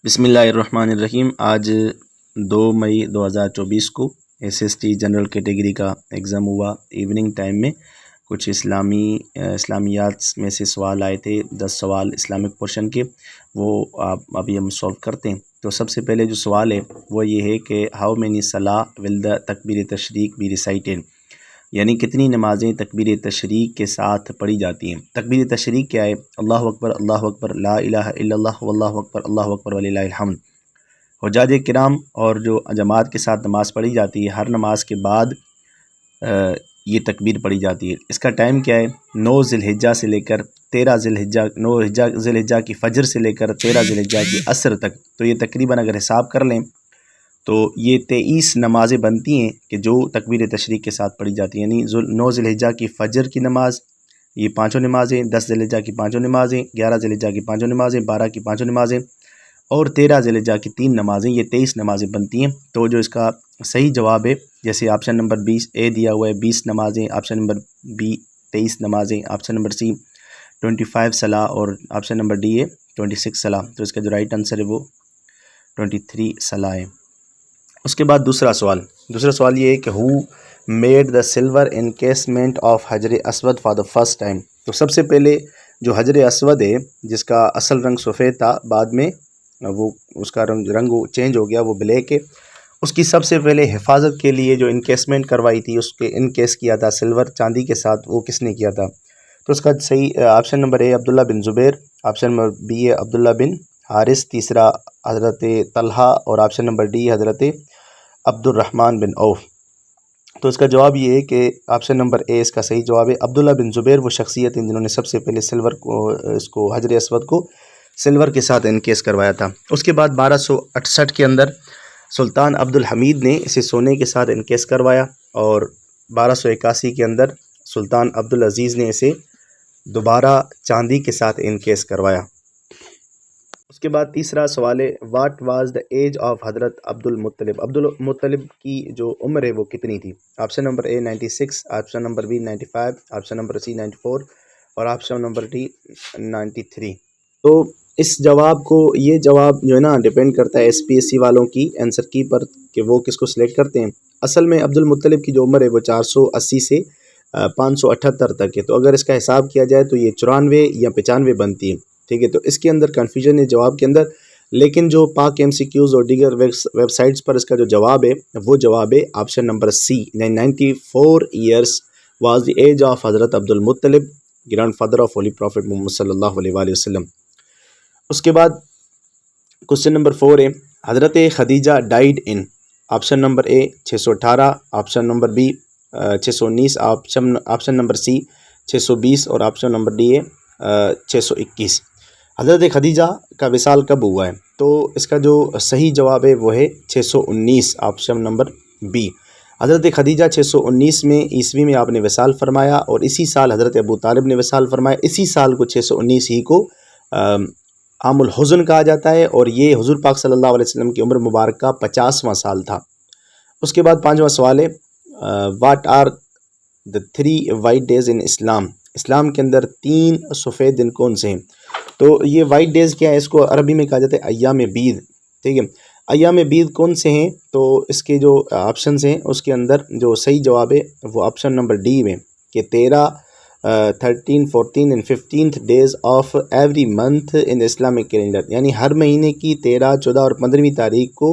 بسم اللہ الرحمن الرحیم۔ آج 2 مئی 2024 کو SST جنرل کیٹیگری کا ایگزام ہوا۔ ایوننگ ٹائم میں کچھ اسلامیات میں سے سوال آئے تھے، 10 سوال اسلامک پورشن کے، وہ ابھی ہم سولو کرتے ہیں۔ تو سب سے پہلے جو سوال ہے وہ یہ ہے کہ ہاؤ مینی صلاح ول دا تکبیر تشریق بی ریسائٹڈ، یعنی کتنی نمازیں تکبیر تشریق کے ساتھ پڑھی جاتی ہیں۔ تکبیر تشریق کیا ہے؟ اللہ اکبر لا الہ الا اللہ واللہ اکبر وللہ الحمد۔ حجاج کرام اور جو جماعت کے ساتھ نماز پڑھی جاتی ہے، ہر نماز کے بعد یہ تکبیر پڑھی جاتی ہے۔ اس کا ٹائم کیا ہے؟ 9 ذی الحجہ سے لے کر 13 ذی الحجہ، 9 ذی الحجہ کی فجر سے لے کر 13 ذی الحجہ کی عصر تک۔ تو یہ تقریباً اگر حساب کر لیں تو یہ 23 نمازیں بنتی ہیں کہ جو تکبیر تشریق کے ساتھ پڑھی جاتی ہیں، یعنی 9 ذی الحجہ کی فجر کی نماز، یہ 5 نمازیں، 10 ذی الحجہ کی 5 نمازیں، 11 ذی الحجہ کی 5 نمازیں، 12 کی 5 نمازیں اور 13 ذی الحجہ کی 3 نمازیں، یہ 23 نمازیں بنتی ہیں۔ تو جو اس کا صحیح جواب ہے، جیسے آپشن نمبر 20 اے دیا ہوا ہے 20 نمازیں، آپشن نمبر بی 23 نمازیں، آپشن نمبر سی 25 صلاح اور آپشن نمبر ڈی ہے 26 صلاح۔ تو اس کا جو رائٹ آنسر ہے وہ 23 صلاح ہے۔ اس کے بعد دوسرا سوال یہ ہے کہ who made the silver encasement of حجر اسود فار دا فرسٹ ٹائم۔ تو سب سے پہلے جو حجر اسود ہے، جس کا اصل رنگ سفید تھا، بعد میں وہ اس کا رنگ چینج ہو گیا، وہ بلیک ہے، اس کی سب سے پہلے حفاظت کے لیے جو انکیسمنٹ کروائی تھی، اس کے انکیس کیا تھا سلور چاندی کے ساتھ، وہ کس نے کیا تھا؟ تو اس کا صحیح option number a Abdullah bin Zubair, option number be ہے عبداللہ بن حارث، تیسرا حضرت طلحہ اور آپشن نمبر ڈی حضرت عبد الرحمن بن عوف۔ تو اس کا جواب یہ ہے کہ آپشن نمبر اے اس کا صحیح جواب ہے۔ عبداللہ بن زبیر وہ شخصیت ہیں جنہوں نے سب سے پہلے اس کو حجر اسود کو سلور کے ساتھ انکیس کروایا تھا۔ اس کے بعد 1268 کے اندر سلطان عبد الحمید نے اسے سونے کے ساتھ انکیس کروایا اور 1281 کے اندر سلطان عبد العزیز نے اسے دوبارہ چاندی کے ساتھ انکیس کروایا۔ اس کے بعد تیسرا سوال ہے what was the age of حضرت عبد المطلب۔ عبد المطلب کی جو عمر ہے وہ کتنی تھی؟ Option number A 96، option number B 95، option number C 94 اور آپشن نمبر ڈی 93۔ تو اس جواب کو، یہ جواب جو ہے نا ڈیپینڈ کرتا ہے SPSC والوں کی آنسر کی پر کہ وہ کس کو سلیکٹ کرتے ہیں۔ اصل میں عبد المطلب کی جو عمر ہے وہ 480 سے 578 تک ہے۔ تو اگر اس کا حساب کیا جائے تو یہ 94 یا 95 بنتی ہے، ٹھیک ہے۔ تو اس کے اندر کنفیوژن ہے جواب کے اندر، لیکن جو پاک MCQs اور دیگر ویب سائٹس پر اس کا جو جواب ہے وہ جواب ہے option number C 94 years was the age of حضرت عبد المطلب، grandfather of holy prophet Muhammad صلی اللہ علیہ وآلہ وسلم۔ اس کے بعد کوشچن نمبر 4 ہے حضرت Khadija died in, option number A 618، option number B 619، option number C 620 اور آپشن نمبر ڈی ہے 621۔ حضرت خدیجہ کا وصال کب ہوا ہے؟ تو اس کا جو صحیح جواب ہے وہ ہے 619، آپشن نمبر بی۔ حضرت خدیجہ 619 میں عیسوی میں آپ نے وصال فرمایا اور اسی سال حضرت ابو طالب نے وصال فرمایا۔ اسی سال کو 619 ہی کو عام الحزن کہا جاتا ہے اور یہ حضور پاک صلی اللہ علیہ وسلم کی عمر مبارکہ 50واں سال تھا۔ اس کے بعد 5واں سوال ہے what are the 3 white days in Islam. اسلام کے اندر 3 سفید دن کون سے ہیں؟ تو یہ وائٹ ڈیز کیا ہے؟ اس کو عربی میں کہا جاتا ہے ایام بید، ٹھیک ہے۔ ایام بید کون سے ہیں؟ تو اس کے جو آپشنز ہیں اس کے اندر جو صحیح جواب ہے وہ آپشن نمبر ڈی میں کہ 13، 13، 14 and 15 days of every month in the Islamic calendar، یعنی ہر مہینے کی 13، 14 اور 15ویں تاریخ کو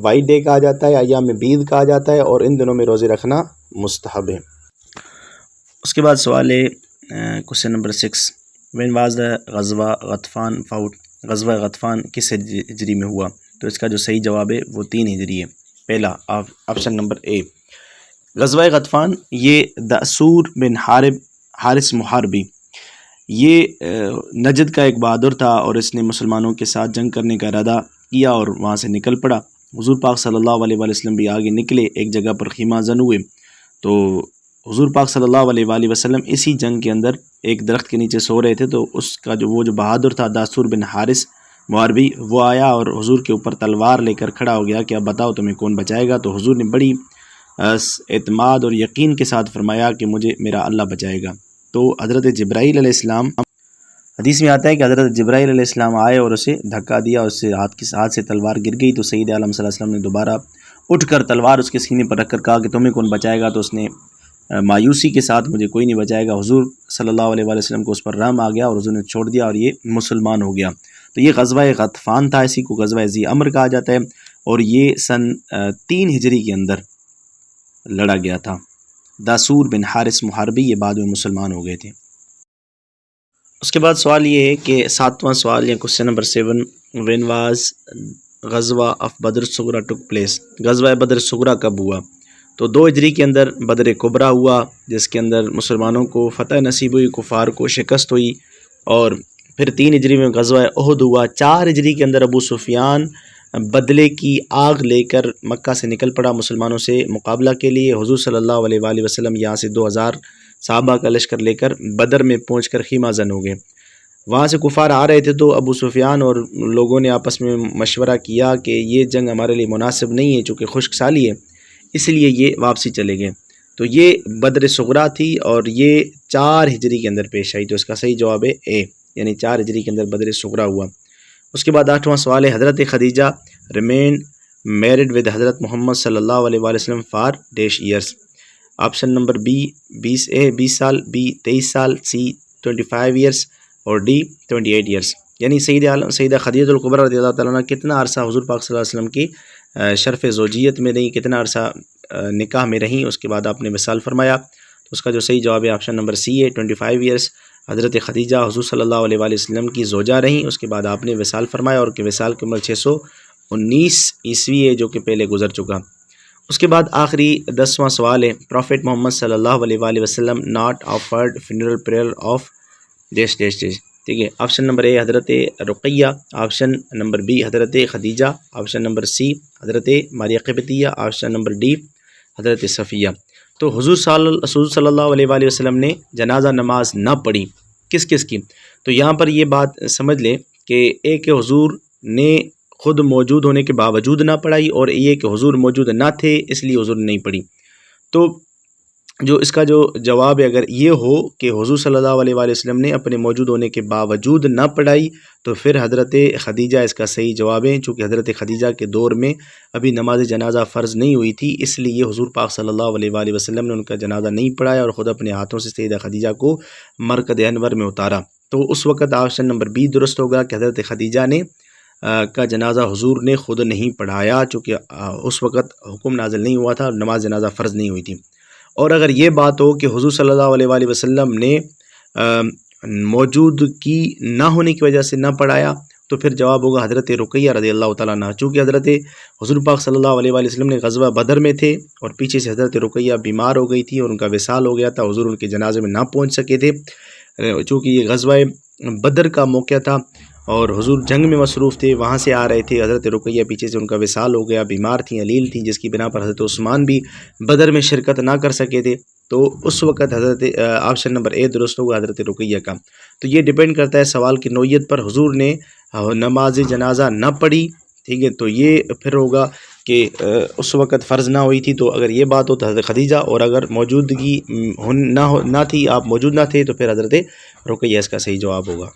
وائٹ ڈے کہا جاتا ہے، ایام بید کہا جاتا ہے اور ان دنوں میں روزے رکھنا مستحب ہے۔ اس کے بعد سوال ہے question number 6 when was the غزوہ غطفان فاؤٹ۔ غزوہ غطفان کس ہجری میں ہوا؟ تو اس کا جو صحیح جواب ہے وہ 3 ہجری ہے۔ پہلا آپشن نمبر اے غزوہ غطفان، یہ دأسور بن حارث محاربی، یہ نجد کا ایک بہادر تھا اور اس نے مسلمانوں کے ساتھ جنگ کرنے کا ارادہ کیا اور وہاں سے نکل پڑا۔ حضور پاک صلی اللہ علیہ وآلہ وسلم بھی آگے نکلے، ایک جگہ پر خیمہ زن ہوئے تو حضور پاک صلی اللہ علیہ وآلہ وسلم اسی جنگ کے اندر ایک درخت کے نیچے سو رہے تھے، تو اس کا جو بہادر تھا دأسور بن حارث محاربی، وہ آیا اور حضور کے اوپر تلوار لے کر کھڑا ہو گیا کہ اب بتاؤ تمہیں کون بچائے گا؟ تو حضور نے بڑی اعتماد اور یقین کے ساتھ فرمایا کہ میرا اللہ بچائے گا۔ تو حضرت جبرائیل علیہ السلام حدیث میں آتا ہے کہ حضرت جبرائیل علیہ السلام آئے اور اسے دھکا دیا، اور اس سے ہاتھ سے تلوار گر گئی، تو سید عالم صلی اللہ علیہ وسلم نے دوبارہ اٹھ کر تلوار اس کے سینے پر رکھ کر کہا کہ تمہیں کون بچائے گا؟ تو اس نے مایوسی کے ساتھ مجھے کوئی نہیں بچائے گا۔ حضور صلی اللہ علیہ وآلہ وسلم کو اس پر رحم آ گیا اور حضور نے چھوڑ دیا اور یہ مسلمان ہو گیا۔ تو یہ غزوہ غطفان تھا، اسی کو غزوہ ذی امر کہا جاتا ہے، اور یہ سن 3 ہجری کے اندر لڑا گیا تھا۔ داسور بن حارث محاربی یہ بعد میں مسلمان ہو گئے تھے۔ اس کے بعد سوال یہ ہے کہ 7واں سوال یا کوسچن نمبر 7، وین واز غزوہ آف بدر صغریٰ ٹک پلیس، غزوہ بدر صغریٰ کب ہوا؟ تو 2 ہجری کے اندر بدر کبریٰ ہوا، جس کے اندر مسلمانوں کو فتح نصیب ہوئی، کفار کو شکست ہوئی، اور پھر 3 ہجری میں غزوہ احد ہوا۔ 4 ہجری کے اندر ابو سفیان بدلے کی آگ لے کر مکہ سے نکل پڑا مسلمانوں سے مقابلہ کے لیے۔ حضور صلی اللہ علیہ وآلہ وسلم یہاں سے 2000 صحابہ کا لشکر لے کر بدر میں پہنچ کر خیمہ زن ہو گئے۔ وہاں سے کفار آ رہے تھے، تو ابو سفیان اور لوگوں نے آپس میں مشورہ کیا کہ یہ جنگ ہمارے لیے مناسب نہیں ہے، چونکہ خشک سالی ہے، اس لیے یہ واپسی چلے گئے۔ تو یہ بدر صغریٰ تھی، اور یہ 4 ہجری کے اندر پیش آئی، تو اس کا صحیح جواب ہے اے، یعنی 4 ہجری کے اندر بدر صغریٰ ہوا۔ اس کے بعد 8واں سوال ہے، حضرت خدیجہ ریمینڈ میرڈ ود حضرت محمد صلی اللہ علیہ وآلہ وسلم for dash years. Option number be 20 سال، بی 23 سال، سی 25 ایئرس، اور ڈی 28 ایئرس۔ یعنی سیدہ خدیجہ الکبریٰ رضی اللہ تعالیٰ عنہ کتنا عرصہ حضور پاک صلی اللہ علیہ وسلم کی شرف زوجیت میں رہیں، کتنا عرصہ نکاح میں رہیں، اس کے بعد آپ نے وصال فرمایا۔ تو اس کا جو صحیح جواب ہے آپشن نمبر سی ہے، 25 ایئرس۔ حضرت خدیجہ حضور صلی اللہ علیہ وآلہ وسلم کی زوجہ رہیں، اس کے بعد آپ نے وصال فرمایا، اور کہ وصال کی عمر 619 عیسوی ہے، جو کہ پہلے گزر چکا۔ اس کے بعد آخری 10واں سوال ہے، پروفیٹ محمد صلی اللہ علیہ وآلہ وسلم not offered funeral prayer of dash dash dash, ٹھیک ہے۔ آپشن نمبر اے حضرت رقیہ، آپشن نمبر بی حضرت خدیجہ، آپشن نمبر سی حضرت ماریہ قبطیہ، آپشن نمبر ڈی حضرت صفیہ۔ تو حضور صلی اللہ علیہ وآلہ وسلم نے جنازہ نماز نہ پڑھی، کس کس کی؟ تو یہاں پر یہ بات سمجھ لیں کہ ایک حضور نے خود موجود ہونے کے باوجود نہ پڑھائی، اور یہ کہ حضور موجود نہ تھے اس لیے حضور نے نہیں پڑھی۔ تو جو اس کا جو جواب ہے اگر یہ ہو کہ حضور صلی اللہ علیہ وآلہ وسلم نے اپنے موجود ہونے کے باوجود نہ پڑھائی، تو پھر حضرت خدیجہ اس کا صحیح جواب ہے، چونکہ حضرت خدیجہ کے دور میں ابھی نماز جنازہ فرض نہیں ہوئی تھی، اس لیے حضور پاک صلی اللہ علیہ وآلہ وسلم نے ان کا جنازہ نہیں پڑھایا، اور خود اپنے ہاتھوں سے سیدہ خدیجہ کو مرکد انور میں اتارا۔ تو اس وقت آپشن نمبر بی درست ہوگا کہ حضرت خدیجہ نے کا جنازہ حضور نے خود نہیں پڑھایا، چونکہ اس وقت حکم نازل نہیں ہوا تھا اور نماز جنازہ فرض نہیں ہوئی تھی۔ اور اگر یہ بات ہو کہ حضور صلی اللہ علیہ وآلہ وسلم نے موجودگی نہ ہونے کی وجہ سے نہ پڑھایا، تو پھر جواب ہوگا حضرت رقیہ رضی اللہ تعالیٰ عنہ، چونکہ حضرت حضور پاک صلی اللہ علیہ وآلہ وسلم نے غزوہ بدر میں تھے، اور پیچھے سے حضرت رقیہ بیمار ہو گئی تھی اور ان کا وصال ہو گیا تھا، حضور ان کے جنازے میں نہ پہنچ سکے تھے، چونکہ یہ غزوہ بدر کا موقع تھا اور حضور جنگ میں مصروف تھے، وہاں سے آ رہے تھے، حضرت رقیہ پیچھے سے ان کا وصال ہو گیا، بیمار تھیں، علیل تھیں، جس کی بنا پر حضرت عثمان بھی بدر میں شرکت نہ کر سکے تھے۔ تو اس وقت حضرت آپشن نمبر اے درست ہوگا حضرت رقیہ کا۔ تو یہ ڈیپینڈ کرتا ہے سوال کی نوعیت پر، حضور نے نماز جنازہ نہ پڑھی، ٹھیک ہے، تو یہ پھر ہوگا کہ اس وقت فرض نہ ہوئی تھی، تو اگر یہ بات ہو تو حضرت خدیجہ، اور اگر موجودگی نہ تھی، آپ موجود نہ تھے، تو پھر حضرت رقیہ اس کا صحیح جواب ہوگا۔